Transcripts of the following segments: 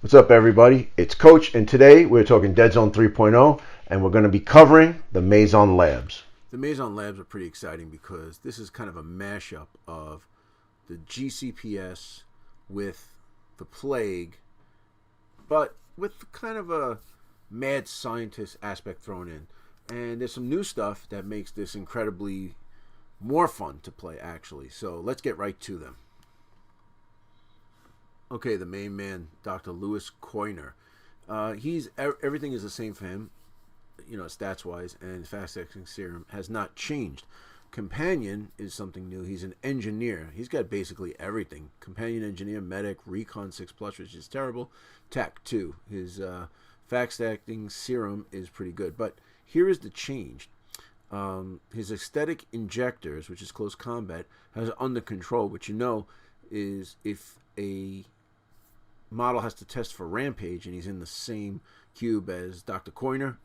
What's up, everybody? It's Coach, and today we're talking Deadzone 3.0, and we're going to be covering the Maison Labs. The Maison Labs are pretty exciting because this is kind of a mashup of the GCPS with the Plague, but with kind of a mad scientist aspect thrown in. And there's some new stuff that makes this incredibly more fun to play, actually. So let's get right to them. Okay, the main man, Dr. Louis Coiner. Everything is the same for him, stats wise, and fast acting serum has not changed. Companion is something new. He's an engineer. He's got basically everything. Companion engineer, medic, recon 6+, which is terrible. Tech 2. His fast acting serum is pretty good. But here is the change. His aesthetic injectors, which is close combat, has under control, which is if a model has to test for rampage and he's in the same cube as Dr. Coiner,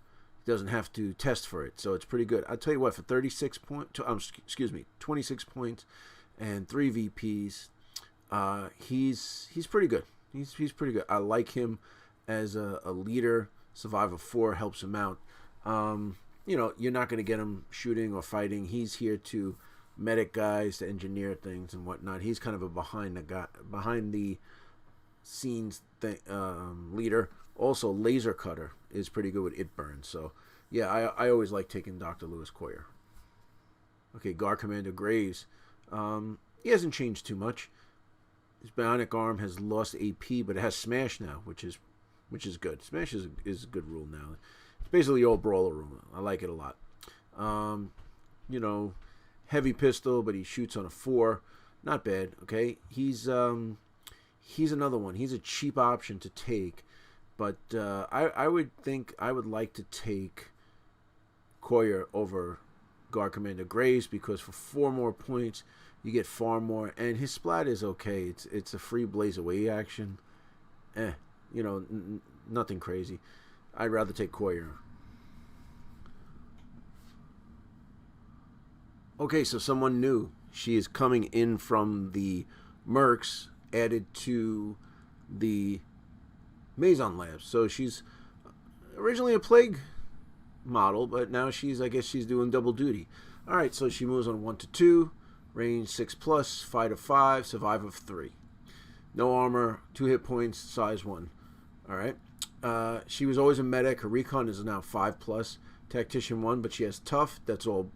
he doesn't have to test for it, so it's pretty good. I'll tell you what, for 26 points and 3 VPs, he's pretty good. He's pretty good. I like him as a leader. Survivor 4 helps him out. You're not going to get him shooting or fighting. He's here to medic guys, to engineer things and whatnot. He's kind of a behind the scenes leader. Also, laser cutter is pretty good with it burns. So yeah, I always like taking Dr. Louis Coyer. Okay, Guard Commander Graves. He hasn't changed too much. His bionic arm has lost AP, but it has smash now, which is good. Smash is a good rule now. It's basically the old brawler rule. I like it a lot. Heavy pistol, but he shoots on a 4. Not bad. Okay, he's another one. He's a cheap option to take, but I would like to take Coyer over Guard Commander Graves because for 4 more points you get far more, and his splat is okay. It's a free blaze away action. Nothing crazy. I'd rather take Coyer. Okay, so someone new. She is coming in from the Mercs, added to the Maison Labs. So she's originally a Plague model, but now I guess she's doing double duty. All right, so she moves on 1 to 2, range 6+, fight of 5, survive of 3. No armor, 2 hit points, size 1. All right. She was always a medic. Her recon is now 5+, tactician 1, but she has tough. That's all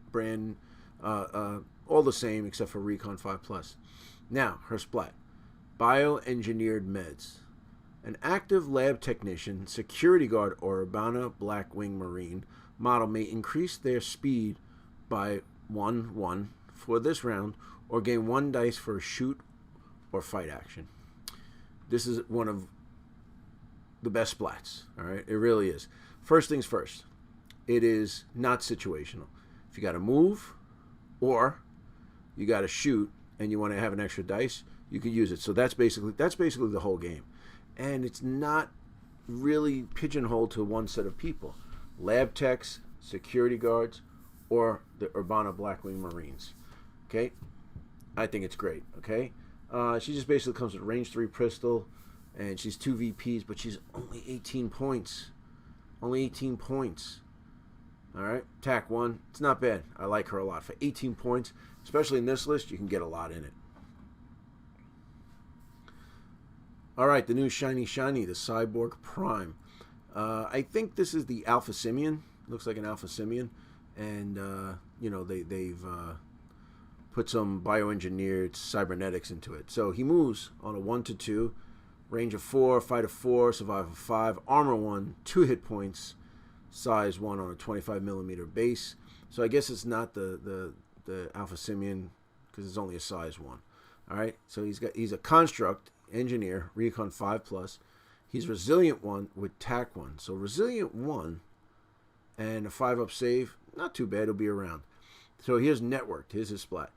all the same except for recon 5+. Now, her splat. Bioengineered meds. An active lab technician, security guard, or Urbana Blackwing Marine model may increase their speed by 1 for this round, or gain 1 dice for a shoot or fight action. This is one of the best splats. All right, it really is. First things first, it is not situational. If you got to move or you got to shoot and you want to have an extra dice, you can use it. So that's basically the whole game, and it's not really pigeonholed to one set of people: lab techs, security guards, or the Urbana Blackwing Marines. Okay, I think it's great. Okay, she just basically comes with range 3 pistol, and she's 2 VPs, but she's only 18 points. Only 18 points. All right, TAC 1. It's not bad. I like her a lot. For 18 points, especially in this list, you can get a lot in it. All right, the new shiny, the Cyborg Prime. I think this is the Alpha Simian. Looks like an Alpha Simian. And, they've put some bioengineered cybernetics into it. So he moves on a 1 to 2, range of 4, fight of 4, survive of 5, armor 1, 2 hit points, size 1 on a 25mm base. So I guess it's not the Alpha Simian because it's only a size 1. All right, so he's a construct engineer, recon 5+. He's resilient 1 with tac 1. So resilient 1 and a 5-up save, not too bad. He'll be around. So here's networked. Here's his splat.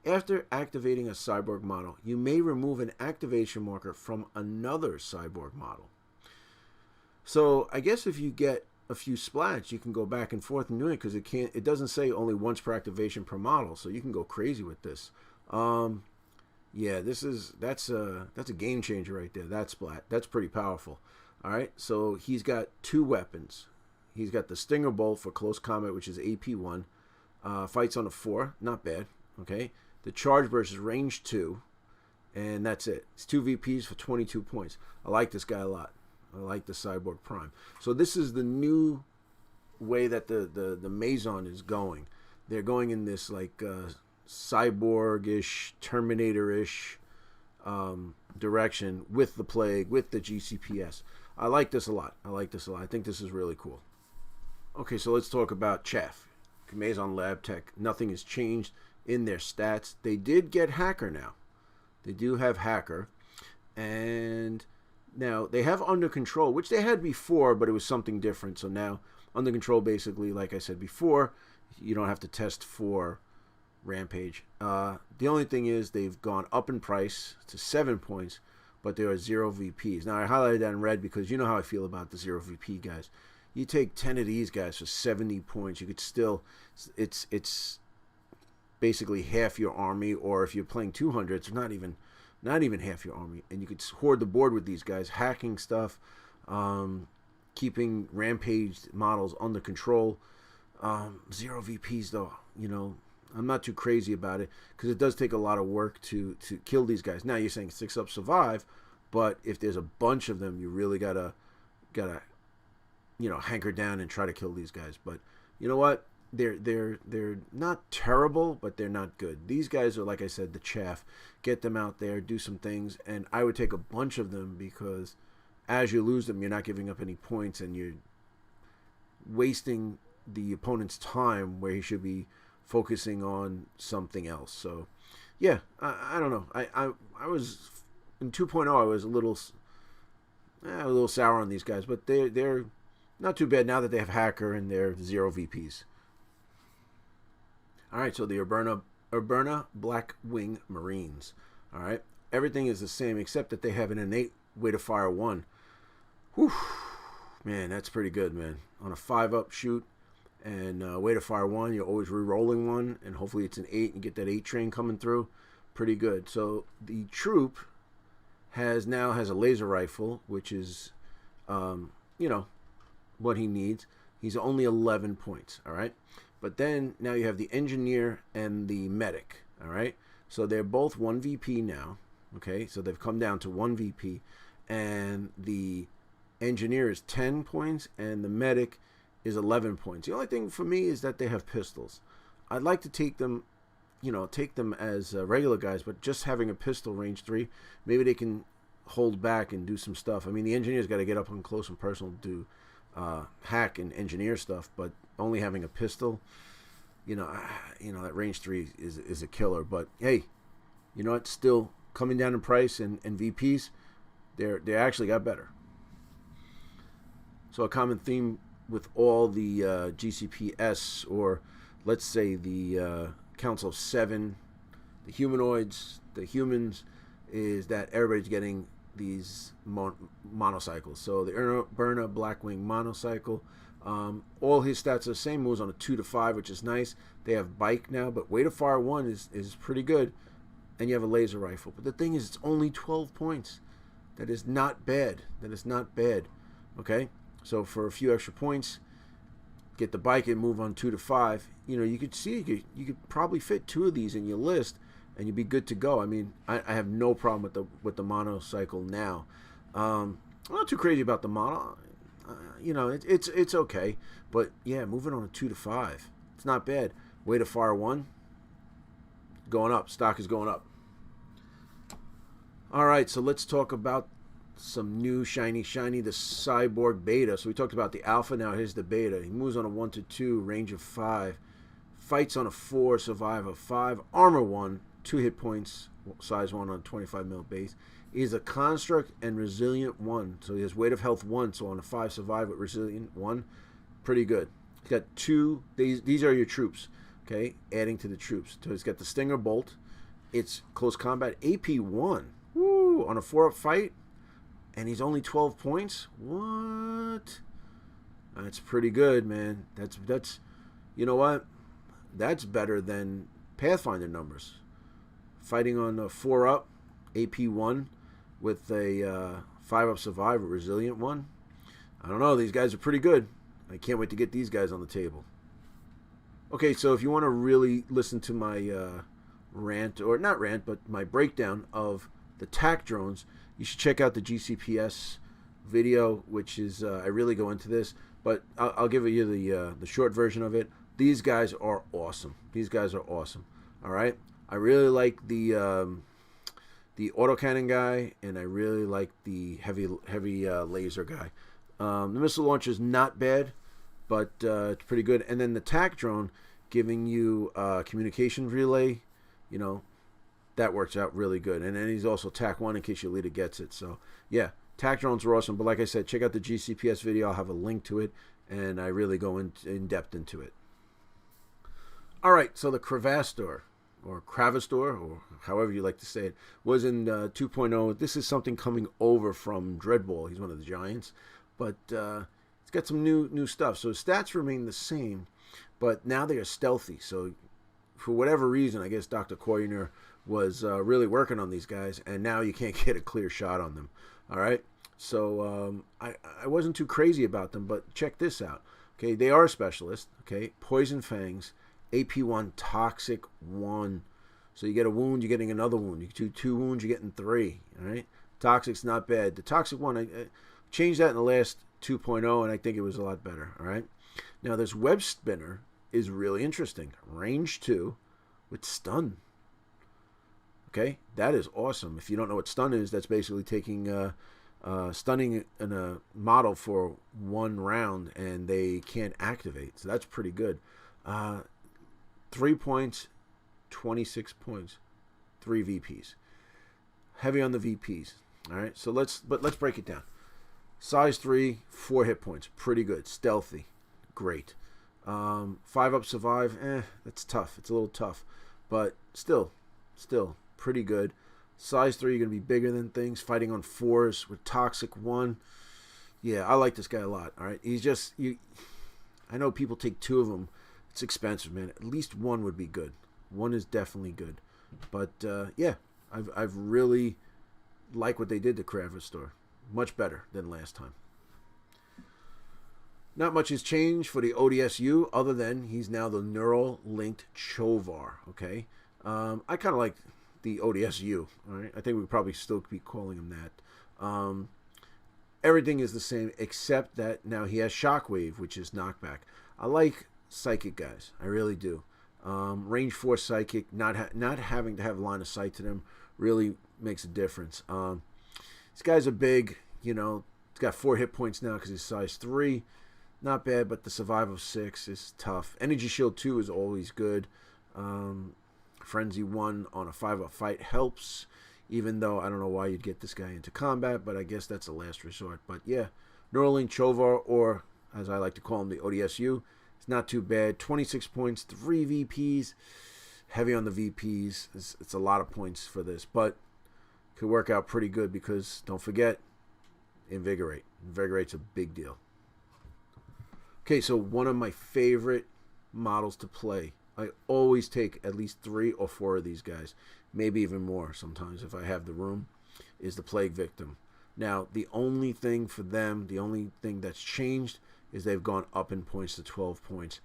After activating a cyborg model, you may remove an activation marker from another cyborg model. So I guess if you get a few splats, you can go back and forth and do it because it doesn't say only once per activation per model, so you can go crazy with this. Yeah, that's a game changer right there. That splat. That's pretty powerful. All right. So he's got two weapons. He's got the Stinger Bolt for close combat, which is AP1. Fights on a 4, not bad. Okay. The Charge Burst is range 2, and that's it. It's 2 VPs for 22 points. I like this guy a lot. I like the Cyborg Prime. So this is the new way that the Maison is going. They're going in this like cyborg-ish, Terminator-ish direction with the Plague, with the GCPS. I like this a lot. I think this is really cool. Okay, so let's talk about Chaff. Maison Lab Tech. Nothing has changed in their stats. They did get Hacker now. They do have Hacker. And now they have Under Control, which they had before, but it was something different. So now Under Control, basically, like I said before, you don't have to test for Rampage. The only thing is they've gone up in price to 7 points, but there are 0 VPs. Now I highlighted that in red because you know how I feel about the 0 VP guys. You take 10 of these guys for 70 points, you could still, it's basically half your army, or if you're playing 200, it's not even half your army, and you could hoard the board with these guys, hacking stuff, keeping Rampage models under control. 0 VPs though, you know, I'm not too crazy about it because it does take a lot of work to kill these guys. Now you're saying 6-up survive, but if there's a bunch of them, you really gotta you know, hanker down and try to kill these guys. But you know what? They're not terrible, but they're not good. These guys are, like I said, the chaff. Get them out there, do some things, and I would take a bunch of them because as you lose them, you're not giving up any points, and you're wasting the opponent's time where he should be focusing on something else. So, yeah, I don't know. I was in 2.0. I was a little sour on these guys, but they're not too bad now that they have Hacker and they're 0 VPs. All right, so the Urbana Blackwing Marines. All right, everything is the same except that they have an innate way to fire 1. Whew, man, that's pretty good, man. On a 5-up shoot and way to fire 1, you're always re-rolling 1, and hopefully it's an 8 and get that 8 train coming through. Pretty good. So the troop now has a laser rifle, which is, you know, what he needs. He's only 11 points, all right? But then now you have the engineer and the medic, all right? So they're both 1 VP now, okay? So they've come down to 1 VP, and the engineer is 10 points and the medic is 11 points. The only thing for me is that they have pistols. I'd like to take them, you know, as regular guys, but just having a pistol range 3, maybe they can hold back and do some stuff. I mean, the engineer's got to get up on close and personal to do hack and engineer stuff, but only having a pistol, you know, that range 3 is a killer. But hey, you know what? Still coming down in price, and VPs, they actually got better. So a common theme with all the GCPS, or let's say the Council of 7, the humanoids, the humans, is that everybody's getting these monocycles. So the Urbana Blackwing monocycle, all his stats are the same, moves on a 2 to 5, which is nice. They have bike now, but way to fire 1 is pretty good, and you have a laser rifle. But the thing is, it's only 12 points. That is not bad. Okay, so for a few extra points, get the bike and move on 2 to 5. You know, you could see you could probably fit 2 of these in your list, and you'd be good to go. I mean, I have no problem with the monocycle now. I'm not too crazy about the mono. You know, it's okay, but yeah, moving on a 2 to 5, it's not bad. Way to fire 1, going up. Stock is going up. All right, so let's talk about some new shiny, the Cyborg beta. So we talked about the alpha. Now here's the beta. He moves on a 1 to 2, range of 5, fights on a 4, survive a 5, armor 1, 2 hit points, size 1 on 25 mil base. He's a construct and resilient 1, so he has weight of health 1. So on a 5, survive with resilient 1, pretty good. He's got 2. These are your troops, okay? Adding to the troops. So he's got the Stinger Bolt. It's close combat AP1. Woo! On a 4-up fight, and he's only 12 points. What? That's pretty good, man. That's you know what? That's better than Pathfinder numbers. fighting on a 4-up AP1 with a 5-up survive, a resilient one. I don't know. These guys are pretty good. I can't wait to get these guys on the table. Okay, so if you want to really listen to my rant, or not rant, but my breakdown of the TAC drones, you should check out the GCPS video, which is, I really go into this, but I'll give you the short version of it. These guys are awesome. These guys are awesome. All right? I really like the autocannon guy, and I really like the heavy laser guy. The missile launcher is not bad, but it's pretty good. And then the TAC drone giving you communication relay, you know, that works out really good. And then he's also TAC 1 in case your leader gets it. So, yeah, TAC drones are awesome. But like I said, check out the GCPS video. I'll have a link to it, and I really go in depth into it. All right, so the Crevasse store, or Crevasse store, or however you like to say it, was in 2.0. This is something coming over from Dreadball. He's one of the giants. But it's got some new stuff. So his stats remain the same, but now they are stealthy. So for whatever reason, I guess Dr. Koyner was really working on these guys, and now you can't get a clear shot on them. All right? So I wasn't too crazy about them, but check this out. Okay, they are a specialist. Okay, Poison Fangs, AP1, Toxic 1. So you get a wound, you're getting another wound. You do 2 wounds, you're getting 3. All right? Toxic's not bad. The Toxic 1, I changed that in the last 2.0, and I think it was a lot better. All right? Now, this Web Spinner is really interesting. Range 2 with stun. Okay? That is awesome. If you don't know what stun is, that's basically taking stunning in a model for 1 round, and they can't activate. So that's pretty good. 3 points, 26 points, 3 VPs. Heavy on the VPs. All right, so let's break it down. Size 3, 4 hit points, pretty good. Stealthy, great. 5-up survive, that's tough. It's a little tough, but still pretty good. Size 3, you're gonna be bigger than things. Fighting on 4s with Toxic 1. Yeah, I like this guy a lot. All right, he's just I know people take 2 of them. It's expensive, man. At least 1 would be good. 1 is definitely good. But yeah, I've really liked what they did to Crevasse store. Much better than last time. Not much has changed for the ODSU other than he's now the neural linked Chovar. Okay, I kind of like the ODSU. All right, I think we probably still be calling him that. Everything is the same except that now he has Shockwave, which is knockback. I like psychic guys. I really do. Range 4 psychic, not having to have line of sight to them really makes a difference. These guys are big, you know. He's got 4 hit points now because he's size 3. Not bad, but the survive of 6 is tough. Energy Shield 2 is always good. Frenzy 1 on a 5-up fight helps, even though I don't know why you'd get this guy into combat, but I guess that's a last resort. But yeah, Neuralink Chovar, or as I like to call him, the ODSU, it's not too bad. 26 points, 3 VPs. Heavy on the VPs. It's a lot of points for this, but could work out pretty good because, don't forget, Invigorate. Invigorate's a big deal. Okay, so one of my favorite models to play. I always take at least 3 or 4 of these guys, maybe even more sometimes if I have the room, is the Plague Victim. Now, the only thing for them, the only thing that's changed is they've gone up in points to 12 points.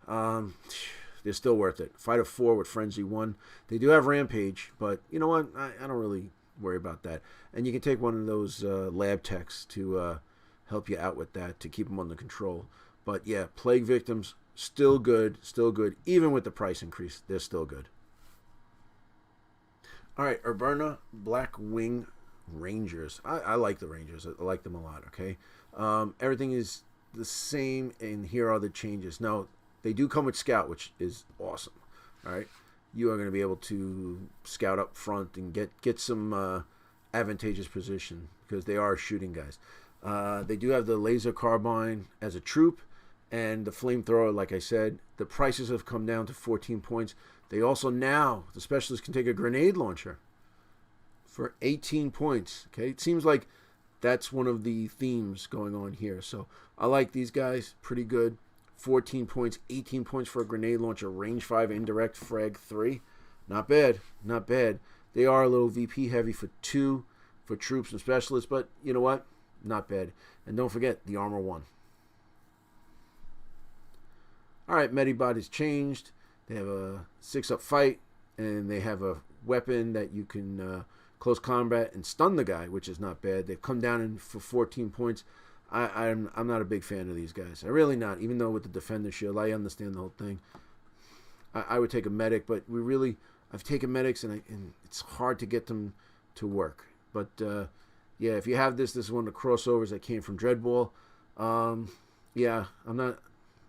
They're still worth it. Fight of 4 with Frenzy 1. They do have Rampage, but you know what? I don't really worry about that. And you can take one of those lab techs to help you out with that, to keep them under control. But yeah, Plague Victims, still good, even with the price increase, they're still good. All right, Urbana Black Wing Rangers. I like the Rangers. I like them a lot, okay? Everything is the same, and here are the changes. Now, they do come with Scout, which is awesome, all right? You are going to be able to scout up front and get some advantageous position because they are shooting guys. They do have the laser carbine as a troop, and the flamethrower, like I said. The prices have come down to 14 points. They also now, the specialist can take a grenade launcher for 18 points. Okay, it seems like that's one of the themes going on here. So I like these guys, pretty good. 14 points, 18 points for a grenade launcher, range 5, indirect, frag 3. Not bad. Not bad. They are a little VP heavy for 2 for troops and specialists, but you know what? Not bad. And don't forget the armor 1. Alright, Medibot is changed. They have a 6-up fight, and they have a weapon that you can close combat and stun the guy, which is not bad. They've come down for 14 points. I'm not a big fan of these guys. I'm really not, even though with the Defender Shield, I understand the whole thing. I would take a medic, but I've taken medics, and it's hard to get them to work. But, yeah, if you have this is one of the crossovers that came from Dreadball. Yeah, I'm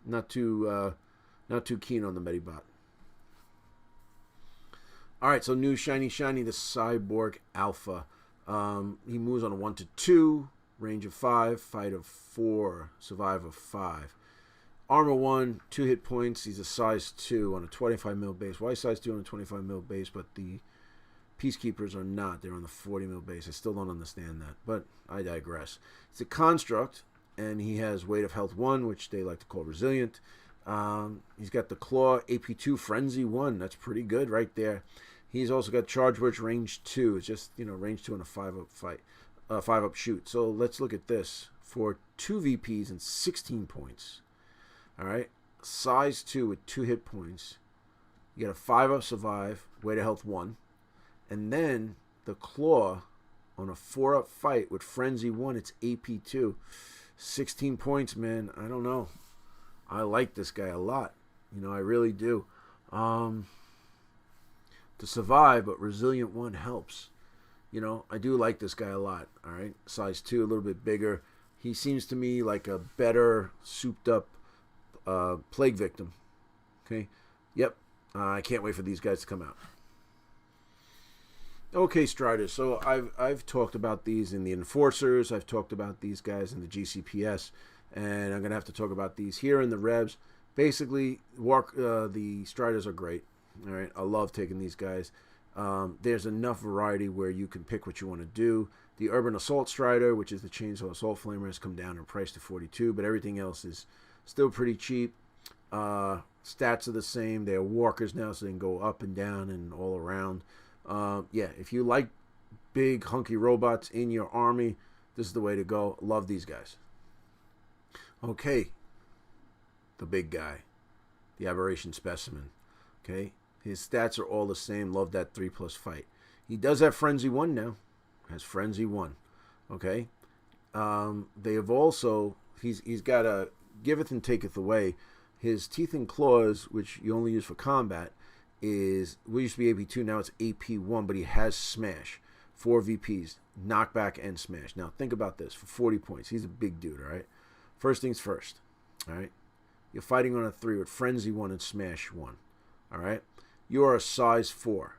not too keen on the Medibot. All right, so new shiny, the Cyborg Alpha. He moves on a 1-2, range of 5, fight of 4, survive of 5. Armor 1, 2 hit points. He's a size 2 on a 25 mil base. Why size 2 on a 25 mil base, but the Peacekeepers are not. They're on the 40 mil base. I still don't understand that, but I digress. It's a construct, and he has weight of health 1, which they like to call resilient. He's got the claw, AP2, frenzy 1. That's pretty good right there. He's also got charge burst, range 2. It's just, range 2 on a 5-up fight, 5-up shoot. So let's look at this for 2 VPs and 16 points. All right, size 2 with 2 hit points. You got a 5-up survive, weight of health 1, and then the claw on a 4-up fight with frenzy 1. It's AP2, 16 points, man. I don't know. I like this guy a lot. I really do. To survive, but resilient 1 helps. I do like this guy a lot. All right, size 2, a little bit bigger. He seems to me like a better souped up plague victim. Okay. Yep. I can't wait for these guys to come out. Okay, Striders. So I've talked about these in the Enforcers. I've talked about these guys in the GCPS, and I'm gonna have to talk about these here in the Revs. Basically, the Striders are great. All right, I love taking these guys. There's enough variety where you can pick what you want to do. The Urban Assault Strider, which is the Chainsaw Assault Flamer, has come down in price to 42, but everything else is still pretty cheap. Stats are the same. They're walkers now, so they can go up and down and all around. Yeah, if you like big, hunky robots in your army, this is the way to go. Love these guys. Okay, the big guy, the Aberration Specimen. Okay, his stats are all the same. Love that 3+ fight. He does have Frenzy 1 now. Has Frenzy 1. Okay, they have also, he's got a giveth and taketh away. His teeth and claws, which you only use for combat, we used to be AP2, now it's AP1, but he has smash. 4 VPs, knockback and smash. Now think about this, for 40 points, he's a big dude, all right? First things first, all right? You're fighting on a 3 with frenzy 1 and smash 1, all right? You are a size 4.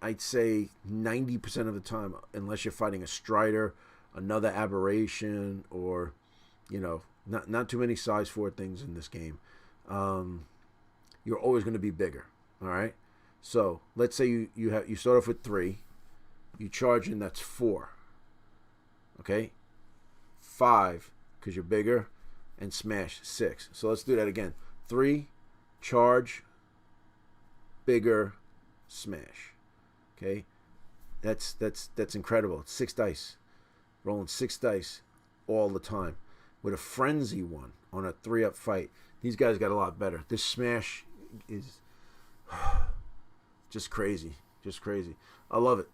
I'd say 90% of the time, unless you're fighting a Strider, another aberration, or, not too many size 4 things in this game. You're always going to be bigger. All right. So let's say you start off with 3, you charge in, that's 4. Okay. 5 because you're bigger, and smash 6. So let's do that again. 3, charge, bigger, smash. Okay. That's incredible. It's 6 dice, rolling 6 dice all the time. With a frenzy 1 on a 3-up fight, these guys got a lot better. This smash is just crazy. I love it.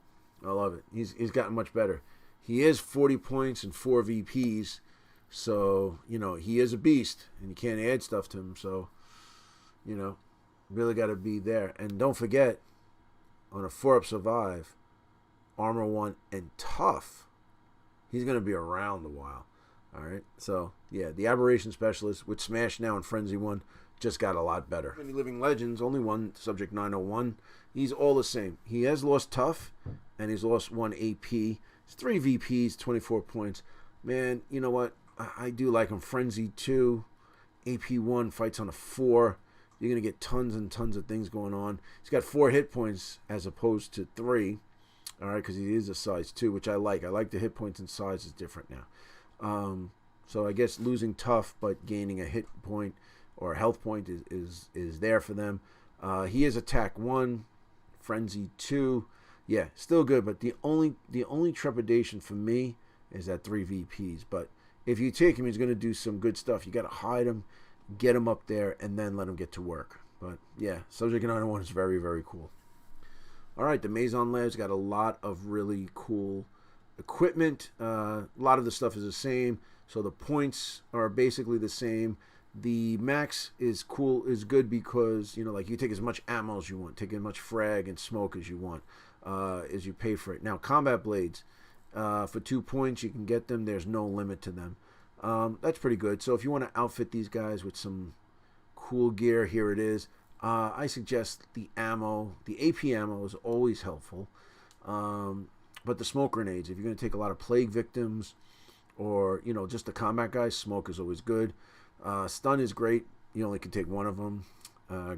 He's gotten much better. He is 40 points and 4 VPs, so he is a beast, and you can't add stuff to him. So really got to be there. And don't forget, on a 4-up survive, armor 1 and tough, he's gonna be around a while. All right, so yeah, the Aberration Specialist with Smash now and Frenzy 1 just got a lot better. Many Living Legends, only one, Subject 901. He's all the same. He has lost Tough, and he's lost 1 AP. It's 3 VPs, 24 points. Man, you know what? I do like him. Frenzy 2, AP 1, fights on a 4. You're going to get tons and tons of things going on. He's got 4 hit points as opposed to 3. All right, because he is a size 2, which I like. I like the hit points and size is different now. So I guess losing Tough but gaining a hit point or a health point is there for them. He is attack 1. Frenzy 2. Yeah, still good, but the only trepidation for me is that 3 VPs. But if you take him, he's going to do some good stuff. You got to hide him, get him up there, and then let him get to work. But yeah, Subject 901 is very, very cool. All right, the Maison Labs got a lot of really cool equipment. A lot of the stuff is the same, so the points are basically the same. The max is good because, you know, like you take as much ammo as you want, take as much frag and smoke as you want, as you pay for it. Now, combat blades, for 2 points, you can get them. There's no limit to them. That's pretty good. So if you want to outfit these guys with some cool gear, here it is. I suggest the ammo. The AP ammo is always helpful. But the smoke grenades, if you're going to take a lot of plague victims or, you know, just the combat guys, smoke is always good. Stun is great. You only can take one of them.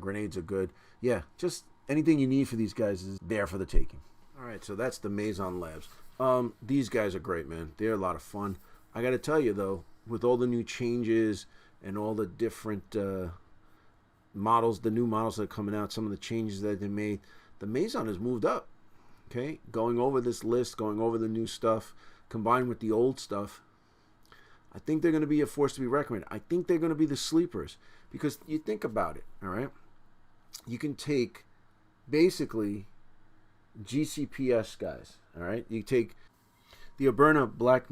Grenades are good. Yeah, just anything you need for these guys is there for the taking. All right, so that's the Maison Labs. These guys are great, man. They're a lot of fun. I got to tell you, though, with all the new changes and all the different models, the new models that are coming out, some of the changes that they made, the Maison has moved up. Okay, going over this list, going over the new stuff, combined with the old stuff, I think they're going to be a force to be reckoned with. I think they're going to be the sleepers because you think about it, all right? You can take basically GCPS guys, all right? You take the Urbana Black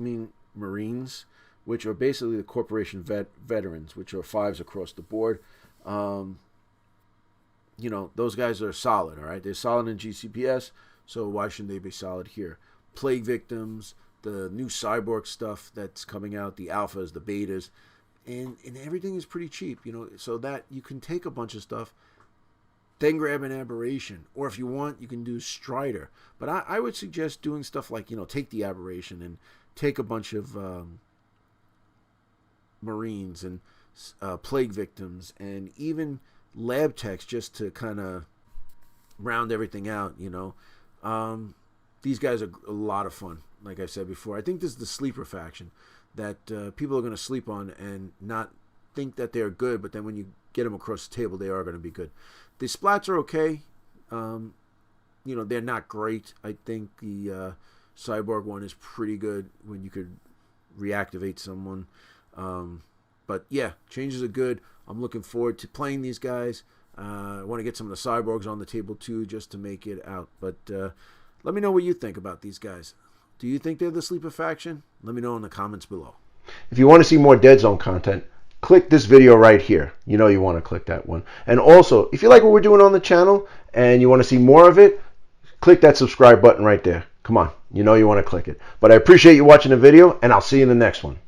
Marines, which are basically the corporation veterans, which are 5s across the board. You know, those guys are solid, all right? They're solid in GCPS, so why shouldn't they be solid here? Plague victims, the new Cyborg stuff that's coming out, the alphas, the betas, and everything is pretty cheap, you know, so that you can take a bunch of stuff, then grab an aberration, or if you want, you can do Strider. But I would suggest doing stuff like, you know, take the aberration and take a bunch of Marines and plague victims and even lab techs just to kind of round everything out, you know. These guys are a lot of fun. Like I said before, I think this is the sleeper faction that people are going to sleep on and not think that they're good, but then when you get them across the table, they are going to be good. The splats are okay. You know, they're not great. I think the Cyborg one is pretty good when you could reactivate someone. But yeah, changes are good. I'm looking forward to playing these guys. I want to get some of the Cyborgs on the table too, just to make it out. But let me know what you think about these guys. Do you think they're the sleeper faction? Let me know in the comments below. If you want to see more Deadzone content, click this video right here. You know you want to click that one. And also, if you like what we're doing on the channel and you want to see more of it, click that subscribe button right there. Come on, you know you want to click it. But I appreciate you watching the video, and I'll see you in the next one.